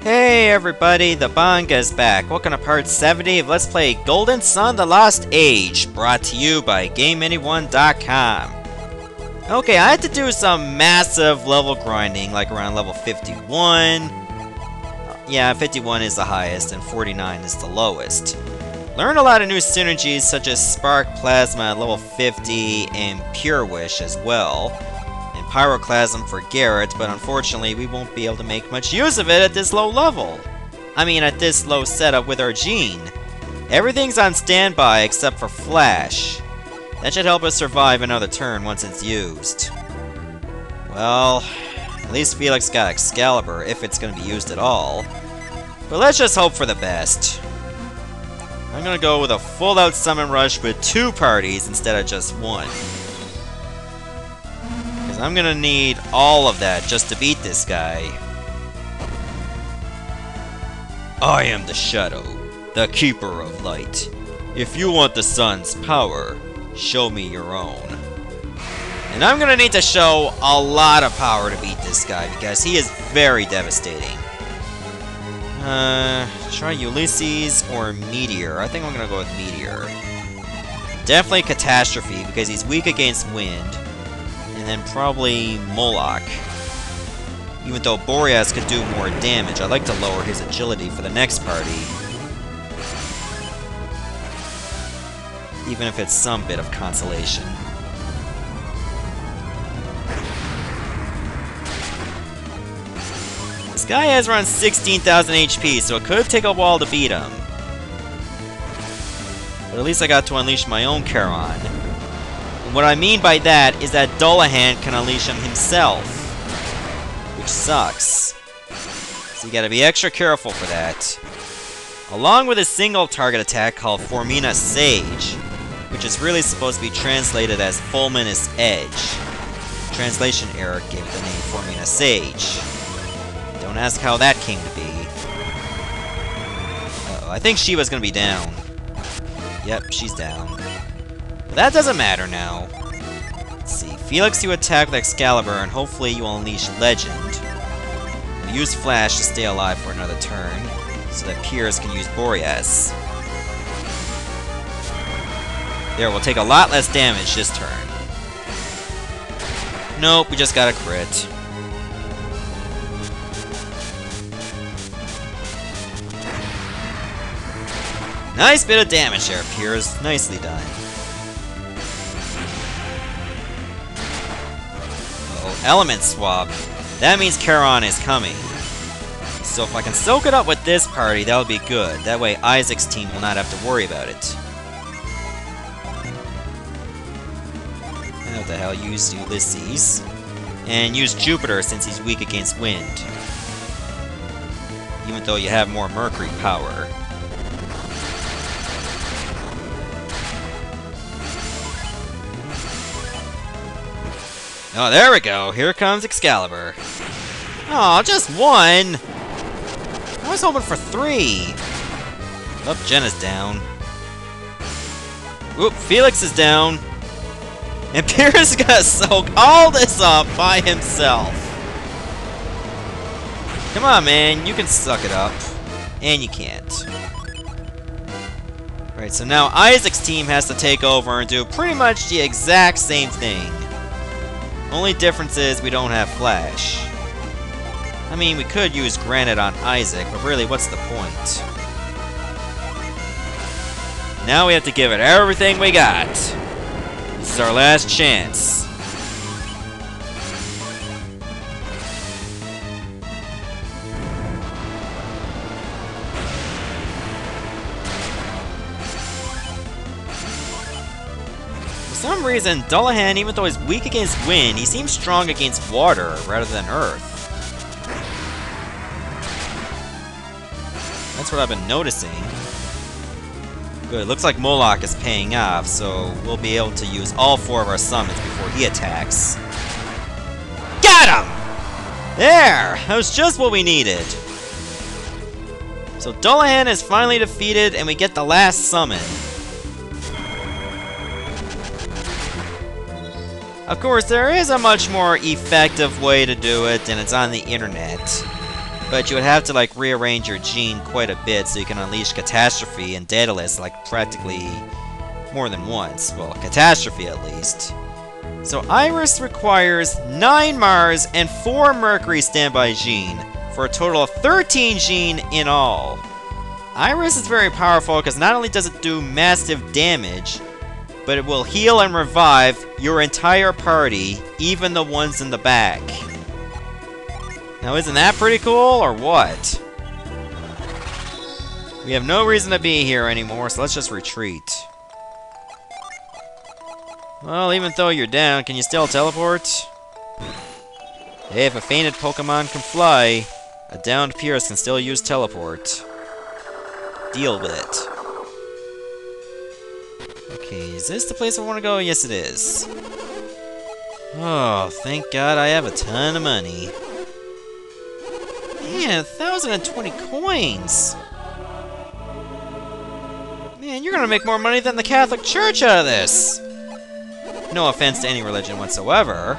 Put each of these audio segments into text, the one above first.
Hey everybody, the Banga's back. Welcome to part 70 of Let's Play Golden Sun: The Lost Age, brought to you by GameAnyone.com. Okay, I had to do some massive level grinding, like around level 51. Yeah, 51 is the highest, and 49 is the lowest. Learned a lot of new synergies, such as Spark Plasma at level 50, and Pure Wish as well. Pyroclasm for Garrett, but unfortunately we won't be able to make much use of it at this low level. I mean, at this low setup with our Djinn. Everything's on standby except for Flash. That should help us survive another turn once it's used. Well, at least Felix got Excalibur, if it's going to be used at all. But let's just hope for the best. I'm going to go with a full-out summon rush with 2 parties instead of just 1. I'm gonna need all of that just to beat this guy. I am the Shadow, the Keeper of Light. If you want the sun's power, show me your own. And I'm gonna need to show a lot of power to beat this guy because he is very devastating. Try Ulysses or Meteor. I think I'm gonna go with Meteor. Definitely Catastrophe because he's weak against wind. And then probably Moloch. Even though Boreas could do more damage, I'd like to lower his agility for the next party. Even if it's some bit of consolation. This guy has around 16,000 HP, so it could take a while to beat him. But at least I got to unleash my own Charon. What I mean by that is that Dullahan can unleash him himself, which sucks. So you gotta be extra careful for that. Along with a single target attack called Formina Sage, which is really supposed to be translated as Fulminous Edge. Translation error gave the name Formina Sage. Don't ask how that came to be. Uh-oh, I think Shiva's gonna be down. Yep, she's down. But that doesn't matter now. Let's see. Felix, you attack with Excalibur, and hopefully you will unleash Legend. We'll use Flash to stay alive for another turn, so that Piers can use Boreas. There, we'll take a lot less damage this turn. Nope, we just got a crit. Nice bit of damage there, Piers. Nicely done. Element swap. That means Charon is coming. So if I can soak it up with this party, that would be good. That way Isaac's team will not have to worry about it. What the hell, use Ulysses. And use Jupiter since he's weak against wind. Even though you have more Mercury power. Oh, there we go. Here comes Excalibur. Oh, just 1! I was hoping for 3. Oh, Jenna's down. Oop, Felix is down. And Pierce is gonna soak all this up by himself. Come on, man. You can suck it up. And you can't. Right, so now Isaac's team has to take over and do pretty much the exact same thing. Only difference is we don't have Flash. I mean, we could use Granite on Isaac, but really, what's the point? Now we have to give it everything we got. This is our last chance. For some reason, Dullahan, even though he's weak against wind, he seems strong against water rather than earth. That's what I've been noticing. Good, looks like Moloch is paying off, so we'll be able to use all 4 of our summons before he attacks. Got him! There! That was just what we needed. So Dullahan is finally defeated, and we get the last summon. Of course, there is a much more effective way to do it, and it's on the internet. But you would have to like rearrange your Djinn quite a bit so you can unleash Catastrophe and Daedalus like practically more than once. Well, Catastrophe at least. So Iris requires 9 Mars and 4 Mercury standby Djinn for a total of 13 Djinn in all. Iris is very powerful because not only does it do massive damage, but it will heal and revive your entire party, even the ones in the back. Now isn't that pretty cool, or what? We have no reason to be here anymore, so let's just retreat. Well, even though you're down, can you still teleport? Hey, if a fainted Pokemon can fly, a downed Pierce can still use teleport. Deal with it. Okay, is this the place I want to go? Yes, it is. Oh, thank God I have a ton of money. Man, 1,020 coins! Man, you're gonna make more money than the Catholic Church out of this! No offense to any religion whatsoever.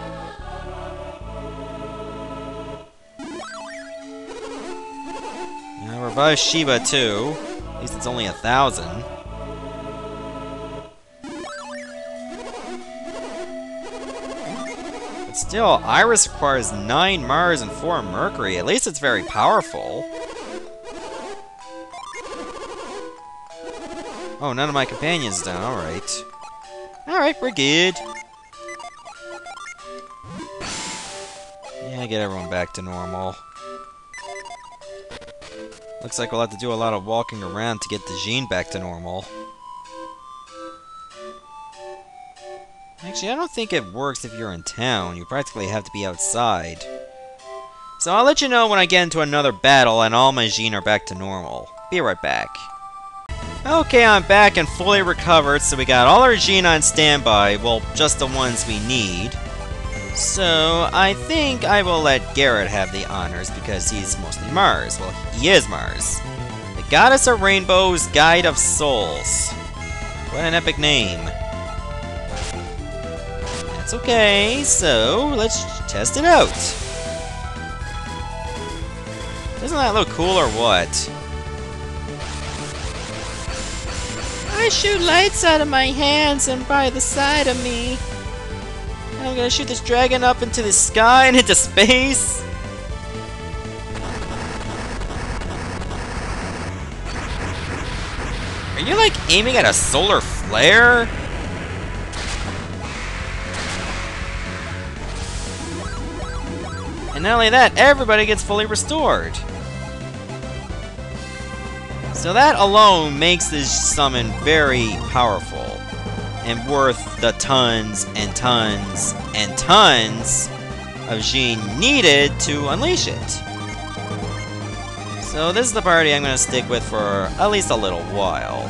Now revive Shiva too. At least it's only 1,000. But still, Iris requires 9 Mars and 4 Mercury. At least it's very powerful. Oh, none of my companions down. Alright. Alright, we're good. Yeah, get everyone back to normal. Looks like we'll have to do a lot of walking around to get the Djinn back to normal. Actually, I don't think it works if you're in town. You practically have to be outside. So I'll let you know when I get into another battle and all my Djinn are back to normal. Be right back. Okay, I'm back and fully recovered, so we got all our Djinn on standby, well, just the ones we need. So, I think I will let Garrett have the honors because he's mostly Mars. Well, he is Mars. The Goddess of Rainbows, Guide of Souls. What an epic name. That's okay, so let's test it out. Doesn't that look cool or what? I shoot lights out of my hands and by the side of me. I'm gonna shoot this dragon up into the sky and into space. Are you like aiming at a solar flare? And not only that, everybody gets fully restored. So that alone makes this summon very powerful and worth the tons and tons and tons of Djinn needed to unleash it. So this is the party I'm going to stick with for at least a little while.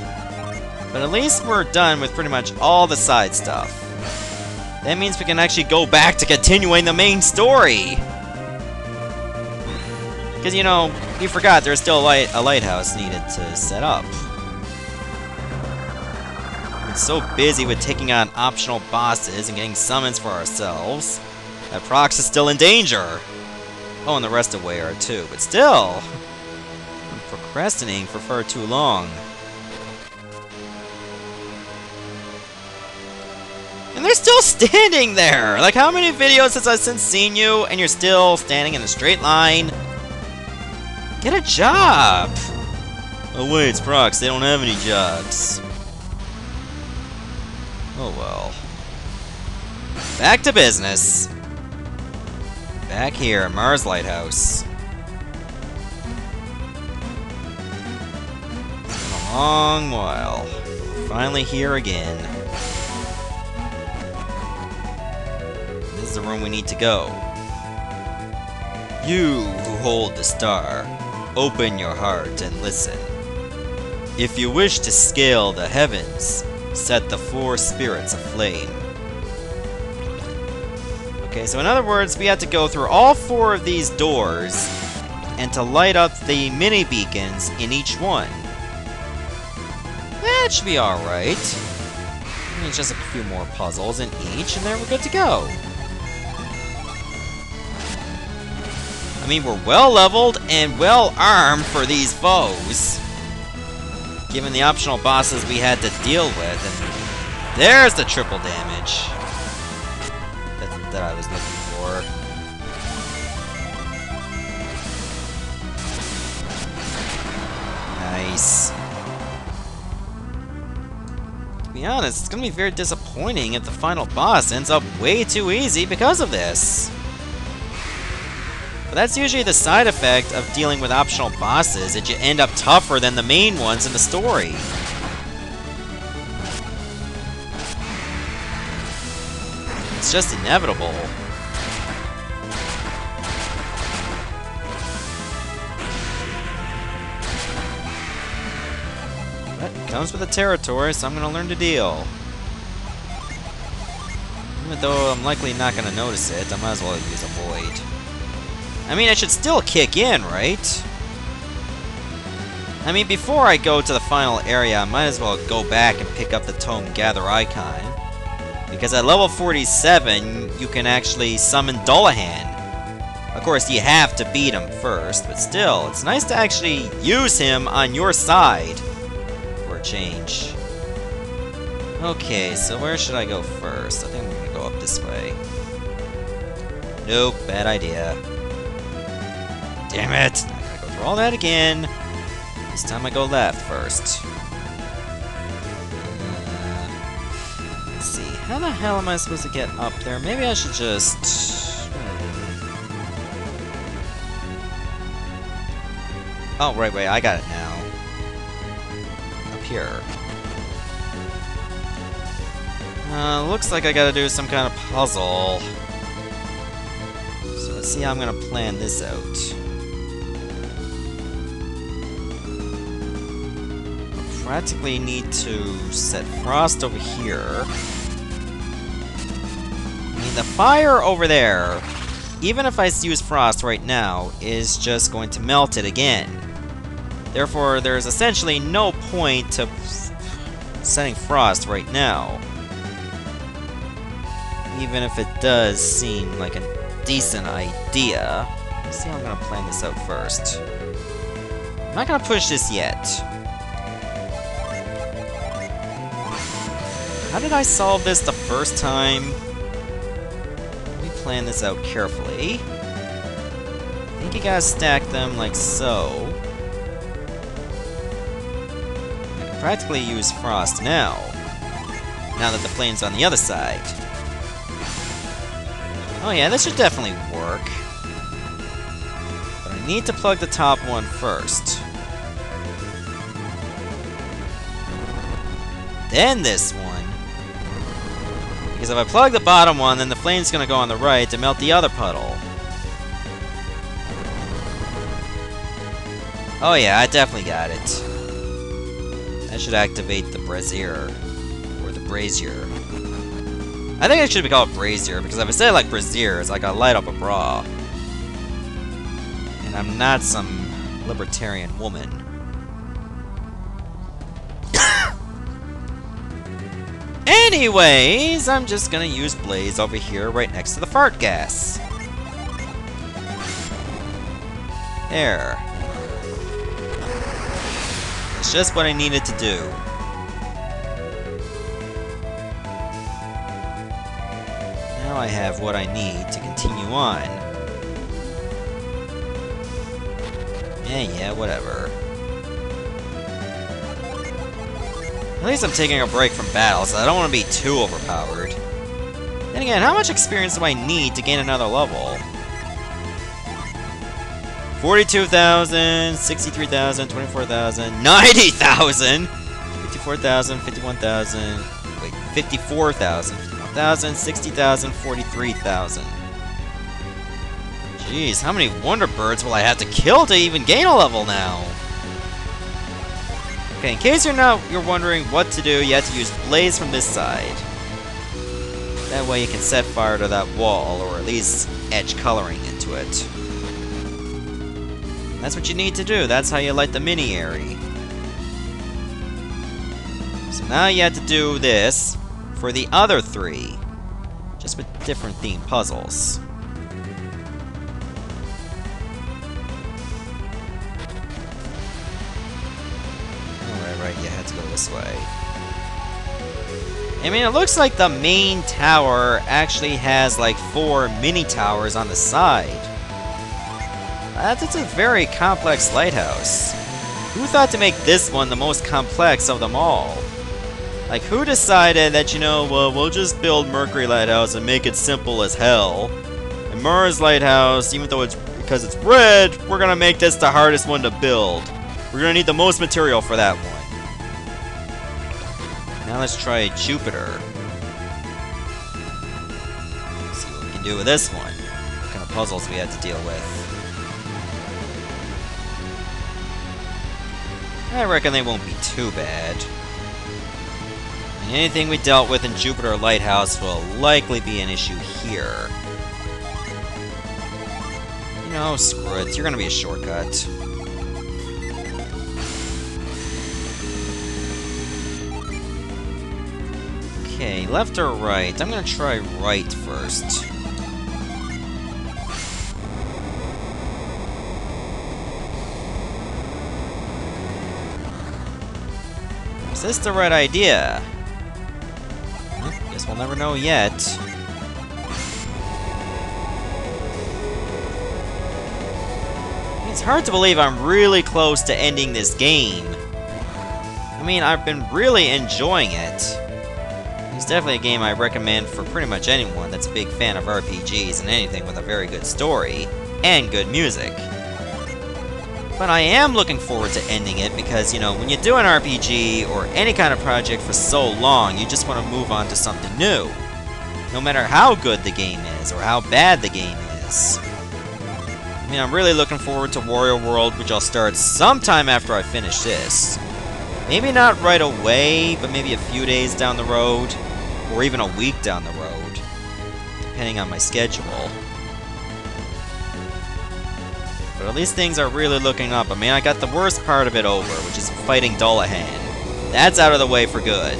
But at least we're done with pretty much all the side stuff. That means we can actually go back to continuing the main story! Because, you know, you forgot there's still a lighthouse needed to set up. We're so busy with taking on optional bosses and getting summons for ourselves that Prox is still in danger. Oh, and the rest of Way are too, but still, I'm procrastinating for far too long. And they're still standing there! Like, how many videos has I since seen you and you're still standing in a straight line? Get a job! Oh wait, it's Prox, they don't have any jobs. Oh well. Back to business. Back here, Mars Lighthouse. It's been a long while. Finally here again. This is the room we need to go. You who hold the star, open your heart and listen. If you wish to scale the heavens, set the 4 spirits aflame. Okay, so in other words, we have to go through all 4 of these doors and to light up the mini beacons in each one. That should be alright. It's just a few more puzzles in each and then we're good to go. I mean, we're well-leveled and well-armed for these foes, given the optional bosses we had to deal with, and there's the triple damage that I was looking for. Nice. To be honest, it's gonna be very disappointing if the final boss ends up way too easy because of this. But that's usually the side effect of dealing with optional bosses, that you end up tougher than the main ones in the story. It's just inevitable. But it comes with the territory, so I'm gonna learn to deal. Even though I'm likely not gonna notice it, I might as well use Avoid. I mean, I should still kick in, right? I mean, before I go to the final area, I might as well go back and pick up the Tome Gather icon. Because at level 47, you can actually summon Dullahan. Of course, you have to beat him first, but still, it's nice to actually use him on your side for a change. Okay, so where should I go first? I think I'm gonna go up this way. Nope, bad idea. Damn it! I gotta go through all that again. This time I go left first. Let's see, how the hell am I supposed to get up there? Maybe I should just... Oh, wait, I got it now. Up here. Looks like I gotta do some kind of puzzle. So let's see how I'm gonna plan this out. Practically need to set Frost over here. I mean, the fire over there, even if I use Frost right now, is just going to melt it again. Therefore, there's essentially no point to setting Frost right now. Even if it does seem like a decent idea. Let's see how I'm going to plan this out first. I'm not going to push this yet. How did I solve this the first time? Let me plan this out carefully. I think you gotta stack them like so. I can practically use Frost now. Now that the flame's on the other side. Oh yeah, this should definitely work. But I need to plug the top one first. Then this one. Because if I plug the bottom one, then the flame's gonna go on the right to melt the other puddle. Oh yeah, I definitely got it. I should activate the brazier. Or the brazier. I think it should be called brazier, because if I say it like brazier, it's like I light up a bra. And I'm not some libertarian woman. Anyways, I'm just gonna use Blaze over here right next to the fart gas. There. That's just what I needed to do. Now I have what I need to continue on. Yeah, whatever. At least I'm taking a break from battle, so I don't want to be too overpowered. Then again, how much experience do I need to gain another level? 42,000, 63,000, 24,000, 90,000, 54,000, 51,000, wait, 54,000, 51,000, 60,000, 43,000. Jeez, how many Wonder Birds will I have to kill to even gain a level now? Okay, in case you're wondering what to do, you have to use Blaze from this side. That way you can set fire to that wall, or at least edge coloring into it. That's what you need to do. That's how you light the mini aerie. So now you have to do this for the other three, just with different themed puzzles. right, you had to go this way. I mean, it looks like the main tower actually has like 4 mini towers on the side. That's a very complex lighthouse. Who thought to make this one the most complex of them all? Like, who decided that, you know, well, we'll just build Mercury Lighthouse and make it simple as hell. And Mars Lighthouse, even though because it's red, we're gonna make this the hardest one to build. We're gonna need the most material for that one. Now let's try Jupiter. See what we can do with this one. What kind of puzzles we had to deal with. I reckon they won't be too bad. And anything we dealt with in Jupiter Lighthouse will likely be an issue here. You know, screw it. You're gonna be a shortcut. Okay, left or right? I'm gonna try right first. Is this the right idea? Guess we'll never know yet. It's hard to believe I'm really close to ending this game. I mean, I've been really enjoying it. It's definitely a game I recommend for pretty much anyone that's a big fan of RPGs and anything with a very good story and good music. But I am looking forward to ending it because, you know, when you do an RPG or any kind of project for so long, you just want to move on to something new. No matter how good the game is or how bad the game is. I mean, I'm really looking forward to Warrior World, which I'll start sometime after I finish this. Maybe not right away, but maybe a few days down the road. Or even a week down the road. Depending on my schedule. But at least things are really looking up. I mean, I got the worst part of it over, which is fighting Dullahan. That's out of the way for good.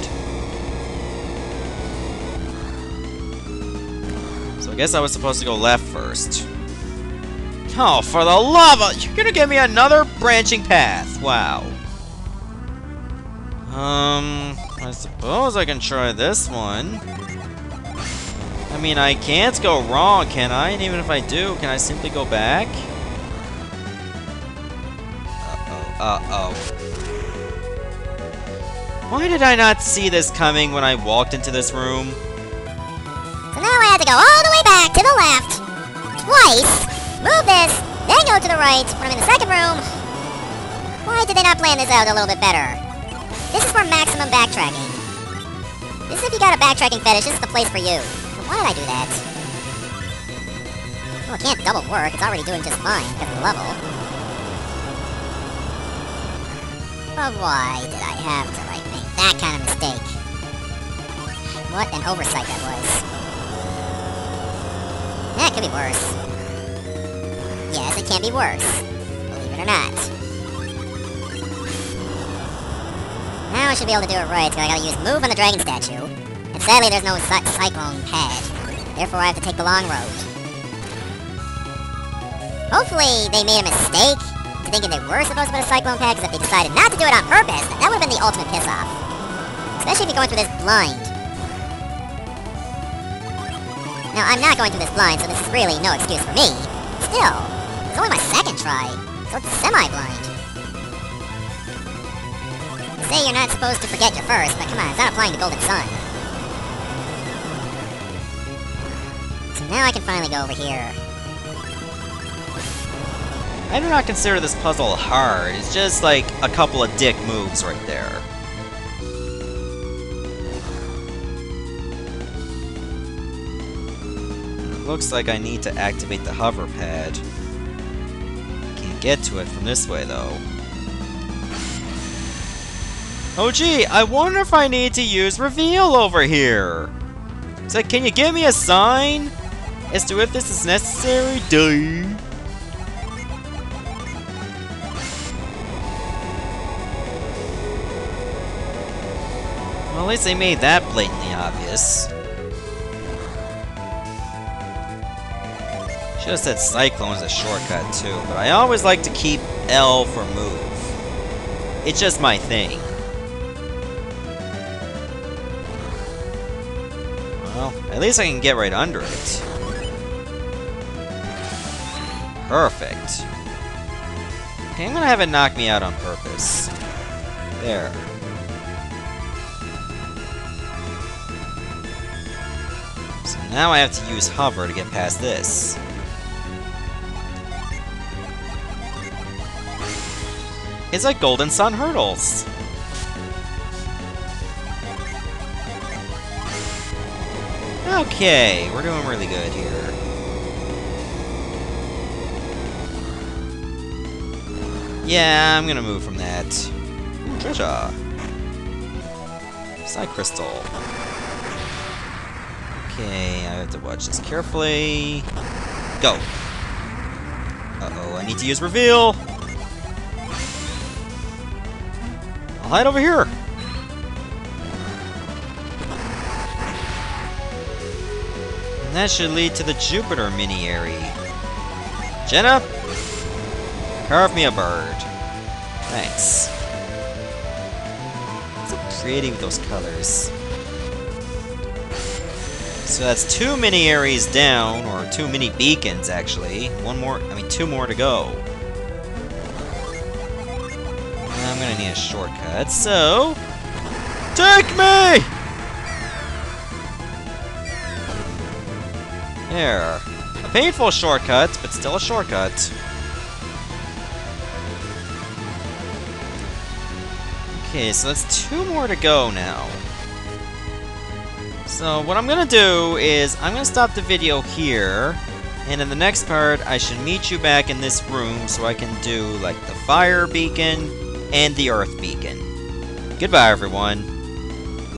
So I guess I was supposed to go left first. Oh, for the love of... You're gonna give me another branching path. Wow. I suppose I can try this one. I mean, I can't go wrong, can I? And even if I do, can I simply go back? Uh-oh. Why did I not see this coming when I walked into this room? So now I have to go all the way back to the left, twice, move this, then go to the right when I'm in the second room. Why did they not plan this out a little bit better? This is for maximum backtracking. This is if you got a backtracking fetish, this is the place for you. So why did I do that? Well, it can't double work, it's already doing just fine because of the level. But why did I have to, like, make that kind of mistake? What an oversight that was. Yeah, it could be worse. Yes, it can be worse. Believe it or not. Now I should be able to do it right, so I gotta use move on the dragon statue. And sadly, there's no cyclone pad. Therefore, I have to take the long road. Hopefully, they made a mistake thinking they were supposed to put a cyclone pad, because if they decided not to do it on purpose, then that would have been the ultimate piss-off. Especially if you're going through this blind. Now, I'm not going through this blind, so this is really no excuse for me. Still, it's only my second try, so it's semi-blind. They say you're not supposed to forget your first, but come on, it's not applying the golden sun. So now I can finally go over here. I do not consider this puzzle hard. It's just like a couple of dick moves right there. It looks like I need to activate the hover pad. Can't get to it from this way though. Oh gee, I wonder if I need to use reveal over here. It's like, can you give me a sign as to if this is necessary? Duh. Well, at least they made that blatantly obvious. Should have said Cyclone as a shortcut too, but I always like to keep L for move. It's just my thing. Well, at least I can get right under it. Perfect. Okay, I'm gonna have it knock me out on purpose. There. So now I have to use hover to get past this. It's like Golden Sun hurdles. Okay, we're doing really good here. Yeah, I'm gonna move from that. Ooh, treasure. Side crystal. Okay, I have to watch this carefully. Go. Uh-oh, I need to use reveal. I'll hide over here. And that should lead to the Jupiter mini aerie. Jenna, carve me a bird. Thanks. So pretty with those colors. So that's 2 mini aeries down, or 2 mini beacons actually. Two more to go. I'm gonna need a shortcut, so... Take me! There. A painful shortcut, but still a shortcut. Okay, so that's 2 more to go now. So what I'm gonna do is, I'm gonna stop the video here, and in the next part, I should meet you back in this room so I can do, like, the fire beacon and the earth beacon. Goodbye, everyone.